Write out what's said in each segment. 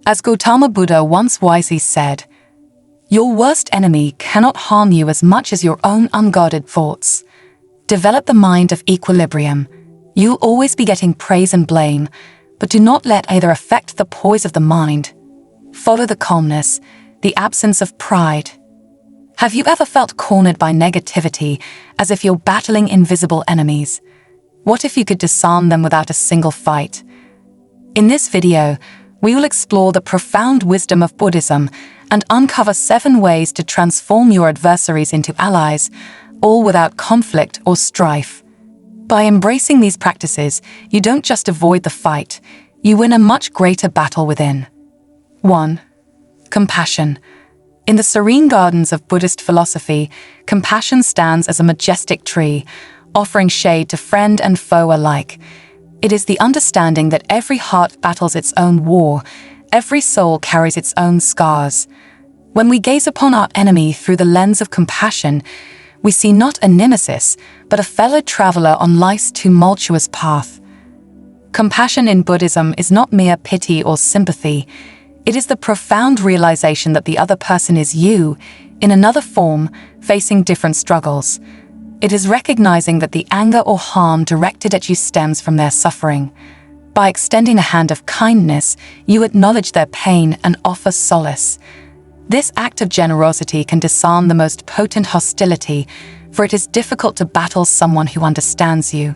As Gautama Buddha once wisely said, "Your worst enemy cannot harm you as much as your own unguarded thoughts." Develop the mind of equilibrium. You'll always be getting praise and blame, but do not let either affect the poise of the mind. Follow the calmness, the absence of pride. Have you ever felt cornered by negativity, as if you're battling invisible enemies? What if you could disarm them without a single fight? In this video, we will explore the profound wisdom of Buddhism and uncover 7 ways to transform your adversaries into allies, all without conflict or strife. By embracing these practices, you don't just avoid the fight, you win a much greater battle within. 1. Compassion. In the serene gardens of Buddhist philosophy, compassion stands as a majestic tree, offering shade to friend and foe alike. It is the understanding that every heart battles its own war, every soul carries its own scars. When we gaze upon our enemy through the lens of compassion, we see not a nemesis, but a fellow traveler on life's tumultuous path. Compassion in Buddhism is not mere pity or sympathy. It is the profound realization that the other person is you, in another form, facing different struggles. It is recognizing that the anger or harm directed at you stems from their suffering. By extending a hand of kindness, you acknowledge their pain and offer solace. This act of generosity can disarm the most potent hostility, for it is difficult to battle someone who understands you.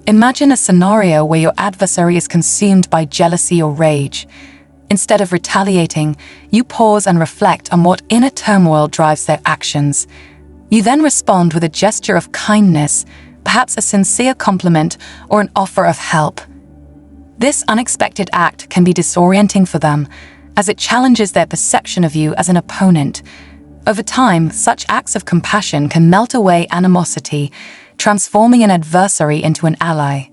Imagine a scenario where your adversary is consumed by jealousy or rage. Instead of retaliating, you pause and reflect on what inner turmoil drives their actions. You then respond with a gesture of kindness, perhaps a sincere compliment or an offer of help. This unexpected act can be disorienting for them, as it challenges their perception of you as an opponent. Over time, such acts of compassion can melt away animosity, transforming an adversary into an ally.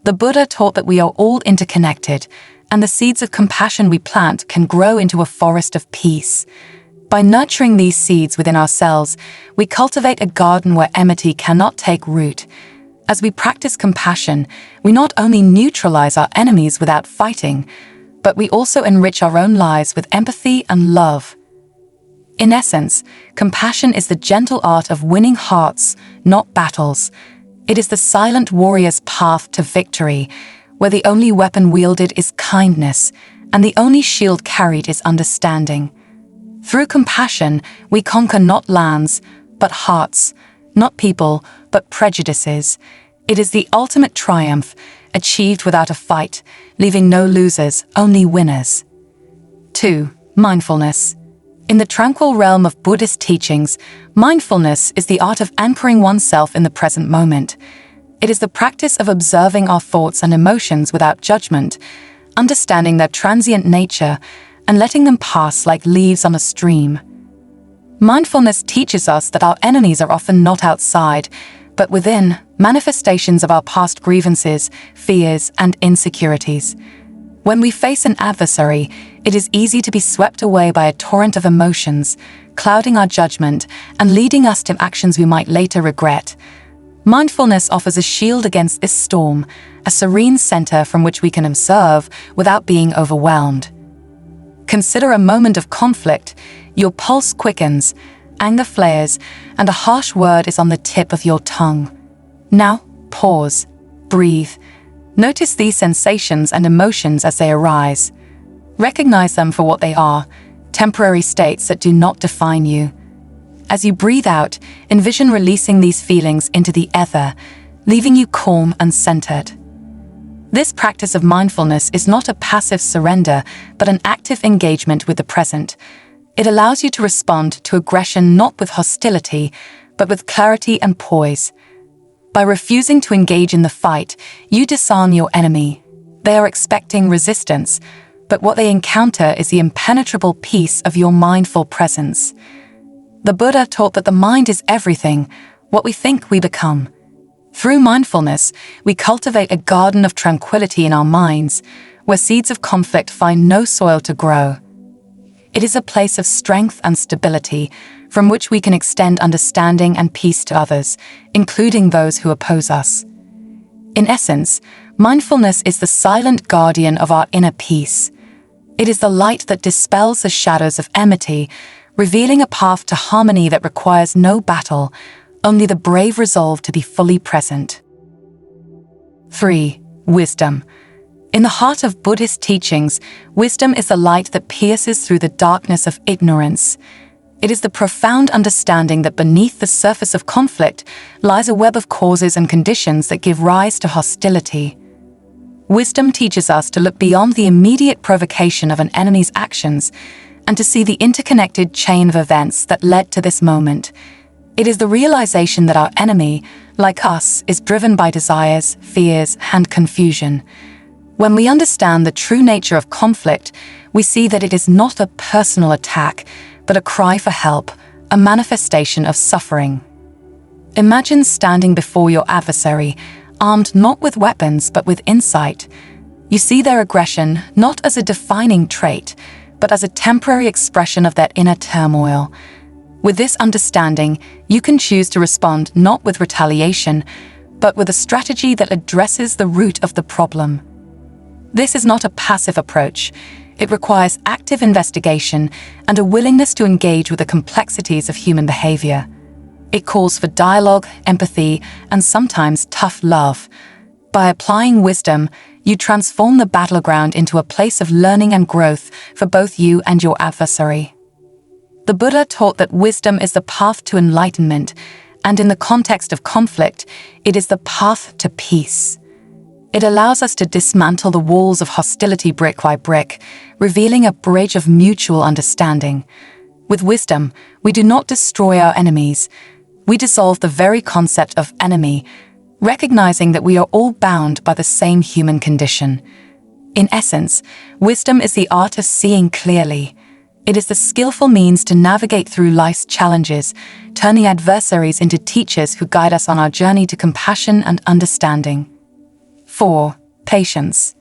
The Buddha taught that we are all interconnected, and the seeds of compassion we plant can grow into a forest of peace. By nurturing these seeds within ourselves, we cultivate a garden where enmity cannot take root. As we practice compassion, we not only neutralize our enemies without fighting, but we also enrich our own lives with empathy and love. In essence, compassion is the gentle art of winning hearts, not battles. It is the silent warrior's path to victory, where the only weapon wielded is kindness, and the only shield carried is understanding. Through compassion, we conquer not lands, but hearts, not people, but prejudices. It is the ultimate triumph, achieved without a fight, leaving no losers, only winners. 2. Mindfulness. In the tranquil realm of Buddhist teachings, mindfulness is the art of anchoring oneself in the present moment. It is the practice of observing our thoughts and emotions without judgment, understanding their transient nature, and letting them pass like leaves on a stream. Mindfulness teaches us that our enemies are often not outside, but within, manifestations of our past grievances, fears, and insecurities. When we face an adversary, it is easy to be swept away by a torrent of emotions, clouding our judgment and leading us to actions we might later regret. Mindfulness offers a shield against this storm, a serene center from which we can observe without being overwhelmed. Consider a moment of conflict. Your pulse quickens, anger flares, and a harsh word is on the tip of your tongue. Now, pause, breathe. Notice these sensations and emotions as they arise. Recognize them for what they are, temporary states that do not define you. As you breathe out, envision releasing these feelings into the ether, leaving you calm and centered. This practice of mindfulness is not a passive surrender, but an active engagement with the present. It allows you to respond to aggression not with hostility, but with clarity and poise. By refusing to engage in the fight, you disarm your enemy. They are expecting resistance, but what they encounter is the impenetrable peace of your mindful presence. The Buddha taught that the mind is everything. What we think, we become. Through mindfulness, we cultivate a garden of tranquility in our minds, where seeds of conflict find no soil to grow. It is a place of strength and stability, from which we can extend understanding and peace to others, including those who oppose us. In essence, mindfulness is the silent guardian of our inner peace. It is the light that dispels the shadows of enmity, revealing a path to harmony that requires no battle, only the brave resolve to be fully present. 3. Wisdom. In the heart of Buddhist teachings, wisdom is the light that pierces through the darkness of ignorance. It is the profound understanding that beneath the surface of conflict lies a web of causes and conditions that give rise to hostility. Wisdom teaches us to look beyond the immediate provocation of an enemy's actions and to see the interconnected chain of events that led to this moment. It is the realization that our enemy, like us, is driven by desires, fears, and confusion. When we understand the true nature of conflict, we see that it is not a personal attack, but a cry for help, a manifestation of suffering. Imagine standing before your adversary, armed not with weapons but with insight. You see their aggression not as a defining trait, but as a temporary expression of their inner turmoil. With this understanding, you can choose to respond not with retaliation, but with a strategy that addresses the root of the problem. This is not a passive approach. It requires active investigation and a willingness to engage with the complexities of human behavior. It calls for dialogue, empathy, and sometimes tough love. By applying wisdom, you transform the battleground into a place of learning and growth for both you and your adversary. The Buddha taught that wisdom is the path to enlightenment, and in the context of conflict, it is the path to peace. It allows us to dismantle the walls of hostility brick by brick, revealing a bridge of mutual understanding. With wisdom, we do not destroy our enemies. We dissolve the very concept of enemy, recognizing that we are all bound by the same human condition. In essence, wisdom is the art of seeing clearly. It is the skillful means to navigate through life's challenges, turning adversaries into teachers who guide us on our journey to compassion and understanding. 4. Patience.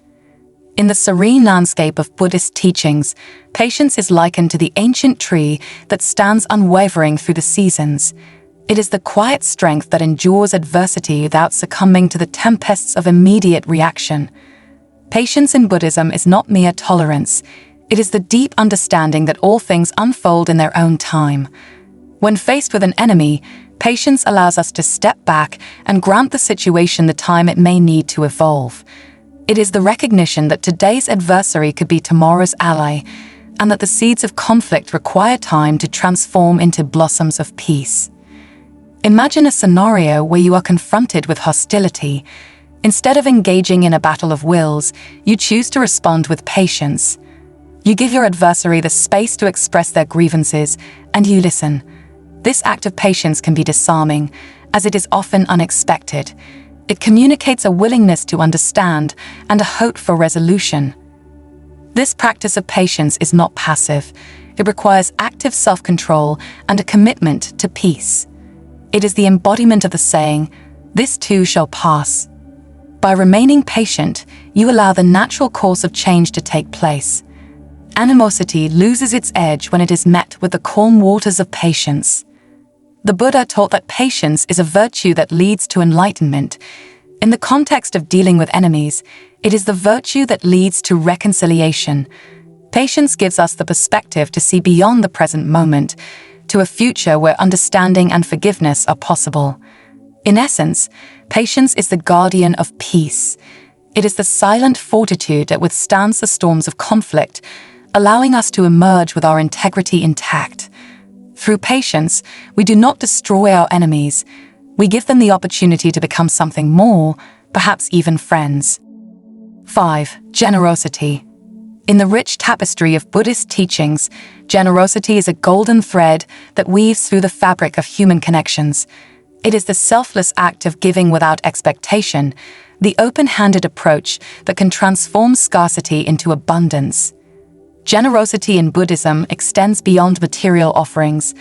In the serene landscape of Buddhist teachings, patience is likened to the ancient tree that stands unwavering through the seasons. It is the quiet strength that endures adversity without succumbing to the tempests of immediate reaction. Patience in Buddhism is not mere tolerance. It is the deep understanding that all things unfold in their own time. When faced with an enemy, patience allows us to step back and grant the situation the time it may need to evolve. It is the recognition that today's adversary could be tomorrow's ally, and that the seeds of conflict require time to transform into blossoms of peace. Imagine a scenario where you are confronted with hostility. Instead of engaging in a battle of wills, you choose to respond with patience. You give your adversary the space to express their grievances, and you listen. This act of patience can be disarming, as it is often unexpected. It communicates a willingness to understand and a hope for resolution. This practice of patience is not passive. It requires active self-control and a commitment to peace. It is the embodiment of the saying, "This too shall pass." By remaining patient, you allow the natural course of change to take place. Animosity loses its edge when it is met with the calm waters of patience. The Buddha taught that patience is a virtue that leads to enlightenment. In the context of dealing with enemies, it is the virtue that leads to reconciliation. Patience gives us the perspective to see beyond the present moment, to a future where understanding and forgiveness are possible. In essence, patience is the guardian of peace. It is the silent fortitude that withstands the storms of conflict, allowing us to emerge with our integrity intact. Through patience, we do not destroy our enemies. We give them the opportunity to become something more, perhaps even friends. 5. Generosity. In the rich tapestry of Buddhist teachings, generosity is a golden thread that weaves through the fabric of human connections. It is the selfless act of giving without expectation, the open-handed approach that can transform scarcity into abundance. Generosity in Buddhism extends beyond material offerings.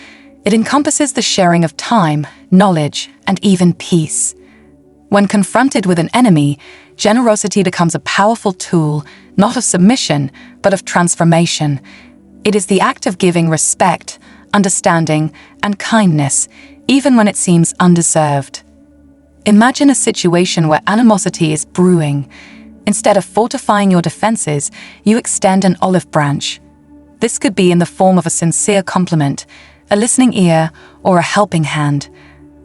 It encompasses the sharing of time, knowledge, and even peace. When confronted with an enemy, generosity becomes a powerful tool, not of submission, but of transformation. It is the act of giving respect, understanding, and kindness, even when it seems undeserved. Imagine a situation where animosity is brewing. Instead of fortifying your defenses, you extend an olive branch. This could be in the form of a sincere compliment, a listening ear, or a helping hand.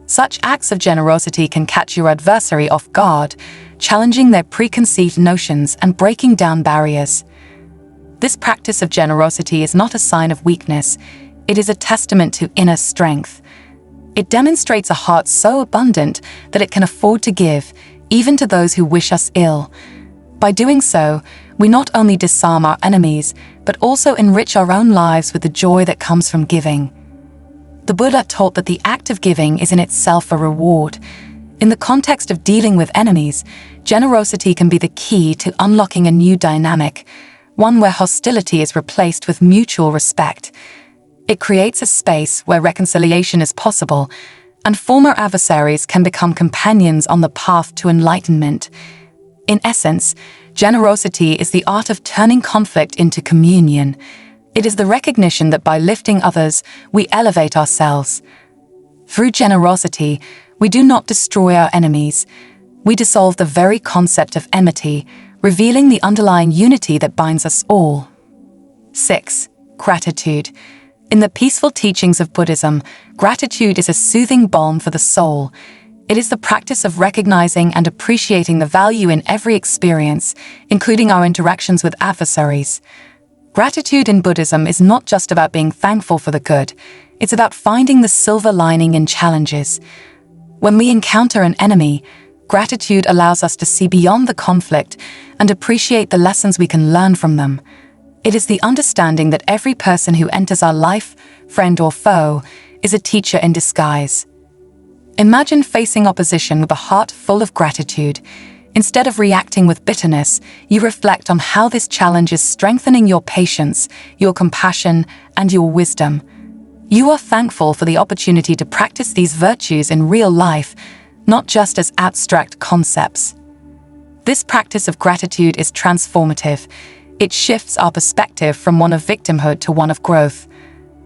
Such acts of generosity can catch your adversary off guard, challenging their preconceived notions and breaking down barriers. This practice of generosity is not a sign of weakness, it is a testament to inner strength. It demonstrates a heart so abundant that it can afford to give, even to those who wish us ill. By doing so, we not only disarm our enemies, but also enrich our own lives with the joy that comes from giving. The Buddha taught that the act of giving is in itself a reward. In the context of dealing with enemies, generosity can be the key to unlocking a new dynamic, one where hostility is replaced with mutual respect. It creates a space where reconciliation is possible, and former adversaries can become companions on the path to enlightenment. In essence, generosity is the art of turning conflict into communion. It is the recognition that by lifting others, we elevate ourselves. Through generosity, we do not destroy our enemies. We dissolve the very concept of enmity, revealing the underlying unity that binds us all. 6. Gratitude. In the peaceful teachings of Buddhism, gratitude is a soothing balm for the soul. It is the practice of recognizing and appreciating the value in every experience, including our interactions with adversaries. Gratitude in Buddhism is not just about being thankful for the good, it's about finding the silver lining in challenges. When we encounter an enemy, gratitude allows us to see beyond the conflict and appreciate the lessons we can learn from them. It is the understanding that every person who enters our life, friend or foe, is a teacher in disguise. Imagine facing opposition with a heart full of gratitude. Instead of reacting with bitterness, you reflect on how this challenge is strengthening your patience, your compassion, and your wisdom. You are thankful for the opportunity to practice these virtues in real life, not just as abstract concepts. This practice of gratitude is transformative. It shifts our perspective from one of victimhood to one of growth.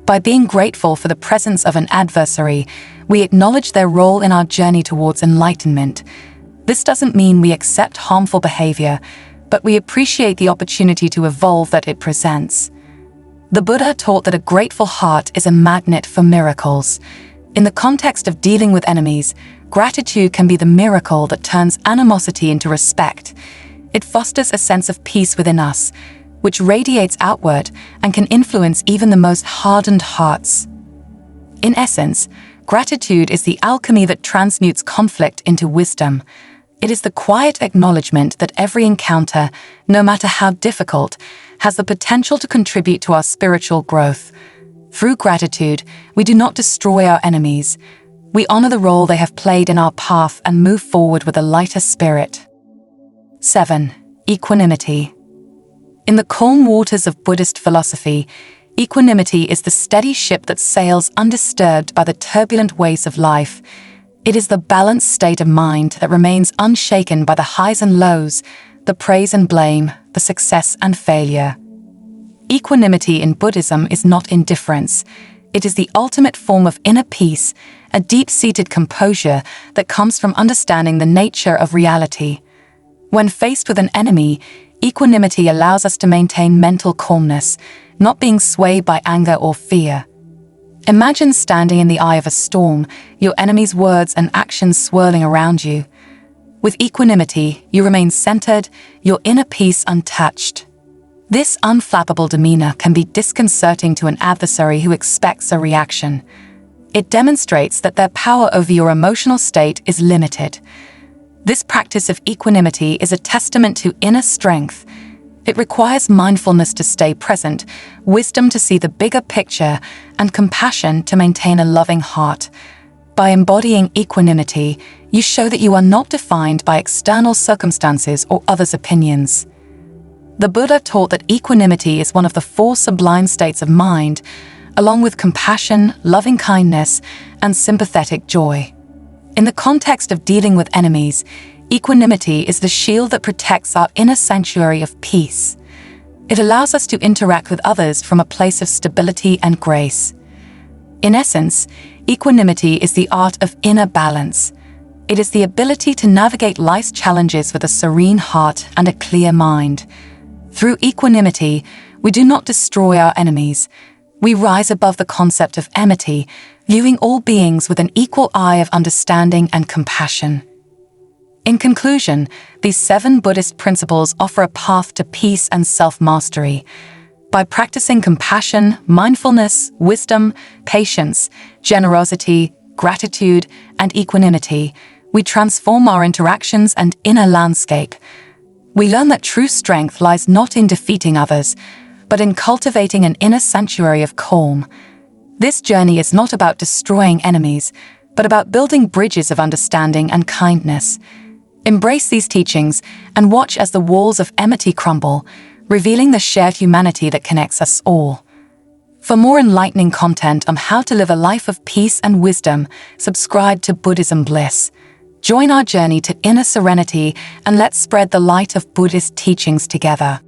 By being grateful for the presence of an adversary, we acknowledge their role in our journey towards enlightenment. This doesn't mean we accept harmful behavior, but we appreciate the opportunity to evolve that it presents. The Buddha taught that a grateful heart is a magnet for miracles. In the context of dealing with enemies, gratitude can be the miracle that turns animosity into respect. It fosters a sense of peace within us, which radiates outward and can influence even the most hardened hearts. In essence, gratitude is the alchemy that transmutes conflict into wisdom. It is the quiet acknowledgement that every encounter, no matter how difficult, has the potential to contribute to our spiritual growth. Through gratitude, we do not destroy our enemies. We honor the role they have played in our path and move forward with a lighter spirit. 7. Equanimity. In the calm waters of Buddhist philosophy, equanimity is the steady ship that sails undisturbed by the turbulent waves of life. It is the balanced state of mind that remains unshaken by the highs and lows, the praise and blame, the success and failure. Equanimity in Buddhism is not indifference. It is the ultimate form of inner peace, a deep-seated composure that comes from understanding the nature of reality. When faced with an enemy, equanimity allows us to maintain mental calmness, not being swayed by anger or fear. Imagine standing in the eye of a storm, your enemy's words and actions swirling around you. With equanimity, you remain centered, your inner peace untouched. This unflappable demeanor can be disconcerting to an adversary who expects a reaction. It demonstrates that their power over your emotional state is limited. This practice of equanimity is a testament to inner strength. It requires mindfulness to stay present, wisdom to see the bigger picture, and compassion to maintain a loving heart. By embodying equanimity, you show that you are not defined by external circumstances or others' opinions. The Buddha taught that equanimity is one of the 4 sublime states of mind, along with compassion, loving kindness, and sympathetic joy. In the context of dealing with enemies, equanimity is the shield that protects our inner sanctuary of peace. It allows us to interact with others from a place of stability and grace. In essence, equanimity is the art of inner balance. It is the ability to navigate life's challenges with a serene heart and a clear mind. Through equanimity, we do not destroy our enemies. We rise above the concept of enmity, viewing all beings with an equal eye of understanding and compassion. In conclusion, these 7 Buddhist principles offer a path to peace and self-mastery. By practicing compassion, mindfulness, wisdom, patience, generosity, gratitude, and equanimity, we transform our interactions and inner landscape. We learn that true strength lies not in defeating others, but in cultivating an inner sanctuary of calm. This journey is not about destroying enemies, but about building bridges of understanding and kindness. Embrace these teachings and watch as the walls of enmity crumble, revealing the shared humanity that connects us all. For more enlightening content on how to live a life of peace and wisdom, subscribe to Buddhism Bliss. Join our journey to inner serenity and let's spread the light of Buddhist teachings together.